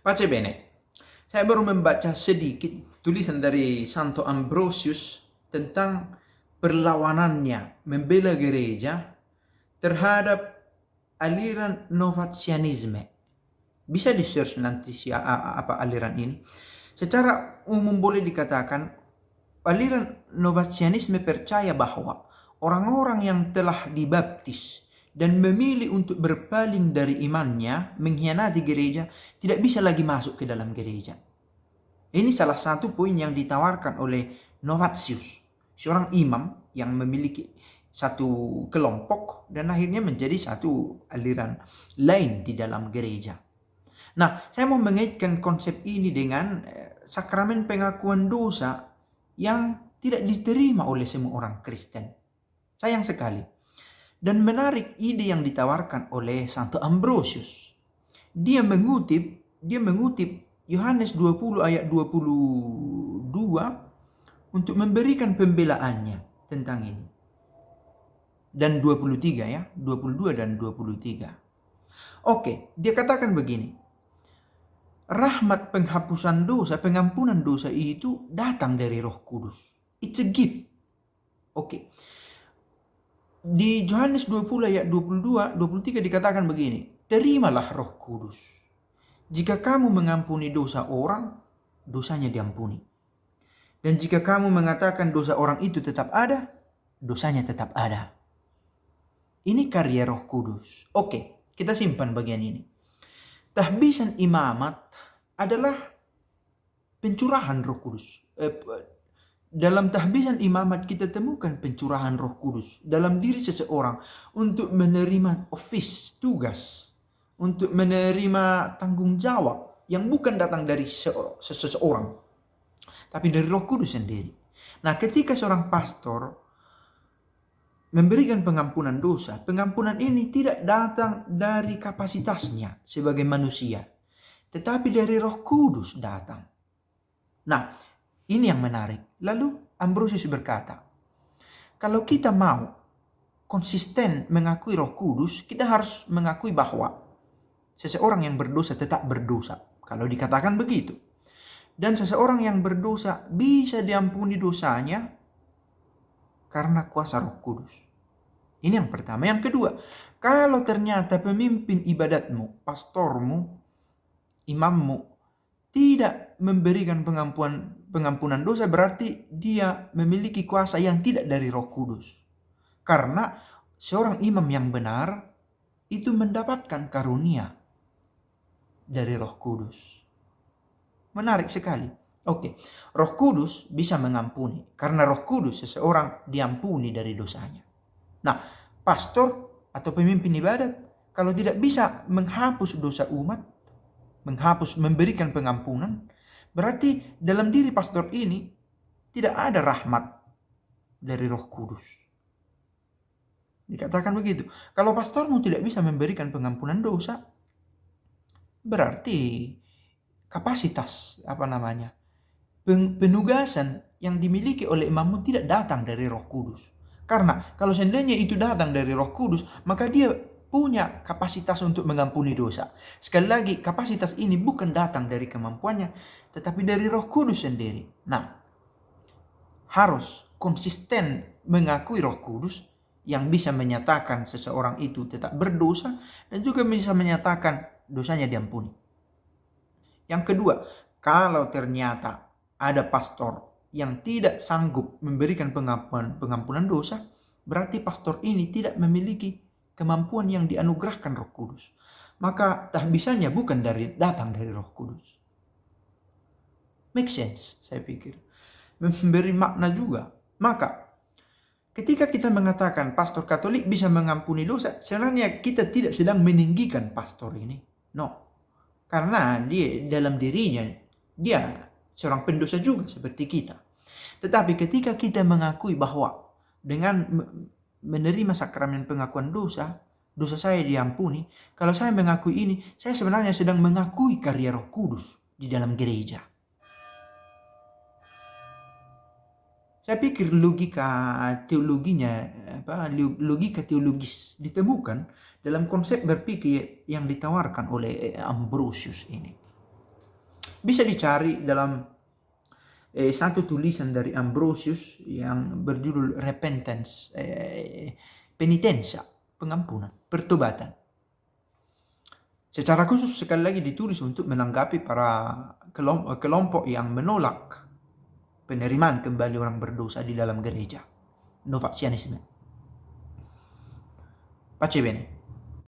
Pace bene, saya baru membaca sedikit tulisan dari Santo Ambrosius tentang perlawanannya membela gereja terhadap aliran Novatianisme. Bisa di-search nanti apa aliran ini. Secara umum boleh dikatakan aliran Novatianisme percaya bahwa orang-orang yang telah dibaptis dan memilih untuk berpaling dari imannya, mengkhianati gereja, tidak bisa lagi masuk ke dalam gereja. Ini salah satu poin yang ditawarkan oleh Novatius, seorang imam yang memiliki satu kelompok dan akhirnya menjadi satu aliran lain di dalam gereja. Nah, saya mau mengaitkan konsep ini dengan sakramen pengakuan dosa yang tidak diterima oleh semua orang Kristen. Sayang sekali. Dan menarik ide yang ditawarkan oleh Santo Ambrosius. Dia mengutip Yohanes 20 ayat 22 untuk memberikan pembelaannya tentang ini. Dan 23 ya, 22 dan 23. Oke, dia katakan begini. Rahmat penghapusan dosa, pengampunan dosa itu datang dari Roh Kudus. It's a gift. Oke. Di Yohanes 20 ayat 22, 23 dikatakan begini, terimalah Roh Kudus. Jika kamu mengampuni dosa orang, dosanya diampuni. Dan jika kamu mengatakan dosa orang itu tetap ada, dosanya tetap ada. Ini karya Roh Kudus. Oke, kita simpan bagian ini. Tahbisan imamat adalah pencurahan Roh Kudus. Dalam tahbisan imamat kita temukan pencurahan Roh Kudus dalam diri seseorang untuk menerima office, tugas, untuk menerima tanggung jawab yang bukan datang dari seseorang, tapi dari Roh Kudus sendiri. Nah, ketika seorang pastor memberikan pengampunan dosa, pengampunan ini tidak datang dari kapasitasnya sebagai manusia, tetapi dari Roh Kudus datang. Nah, ini yang menarik. Lalu Ambrosius berkata, kalau kita mau konsisten mengakui Roh Kudus, kita harus mengakui bahwa seseorang yang berdosa tetap berdosa. Kalau dikatakan begitu. Dan seseorang yang berdosa bisa diampuni dosanya karena kuasa Roh Kudus. Ini yang pertama. Yang kedua, kalau ternyata pemimpin ibadatmu, pastormu, imammu tidak memberikan pengampunan dosa, berarti dia memiliki kuasa yang tidak dari Roh Kudus. Karena seorang imam yang benar itu mendapatkan karunia dari Roh Kudus. Menarik sekali. Oke, Roh Kudus bisa mengampuni. Karena Roh Kudus seseorang diampuni dari dosanya. Nah, pastor atau pemimpin ibadat kalau tidak bisa menghapus dosa umat, memberikan pengampunan, berarti dalam diri pastor ini tidak ada rahmat dari Roh Kudus. Dikatakan begitu. Kalau pastormu tidak bisa memberikan pengampunan dosa, berarti kapasitas penugasan yang dimiliki oleh imammu tidak datang dari Roh Kudus. Karena kalau seandainya itu datang dari Roh Kudus, maka dia punya kapasitas untuk mengampuni dosa. Sekali lagi, kapasitas ini bukan datang dari kemampuannya, tetapi dari Roh Kudus sendiri. Nah, harus konsisten mengakui Roh Kudus yang bisa menyatakan seseorang itu tetap berdosa dan juga bisa menyatakan dosanya diampuni. Yang kedua, kalau ternyata ada pastor yang tidak sanggup memberikan pengampunan dosa, berarti pastor ini tidak memiliki kemampuan yang dianugerahkan Roh Kudus. Maka tahbisannya bukan datang dari Roh Kudus. Make sense, saya pikir. Memberi makna juga. Maka, ketika kita mengatakan pastor Katolik bisa mengampuni dosa, sebenarnya kita tidak sedang meninggikan pastor ini. No. Karena dia dalam dirinya, dia seorang pendosa juga seperti kita. Tetapi ketika kita mengakui bahwa dengan menerima sakramen pengakuan dosa, dosa saya diampuni. Kalau saya mengakui ini, saya sebenarnya sedang mengakui karya Roh Kudus di dalam gereja. Saya pikir logika teologis ditemukan dalam konsep berpikir yang ditawarkan oleh Ambrosius ini. Bisa dicari dalam satu tulisan dari Ambrosius yang berjudul Repentance, penitenza, pengampunan, pertobatan. Secara khusus sekali lagi ditulis untuk menanggapi para kelompok yang menolak penerimaan kembali orang berdosa di dalam gereja. Novazianisme. Pace bene.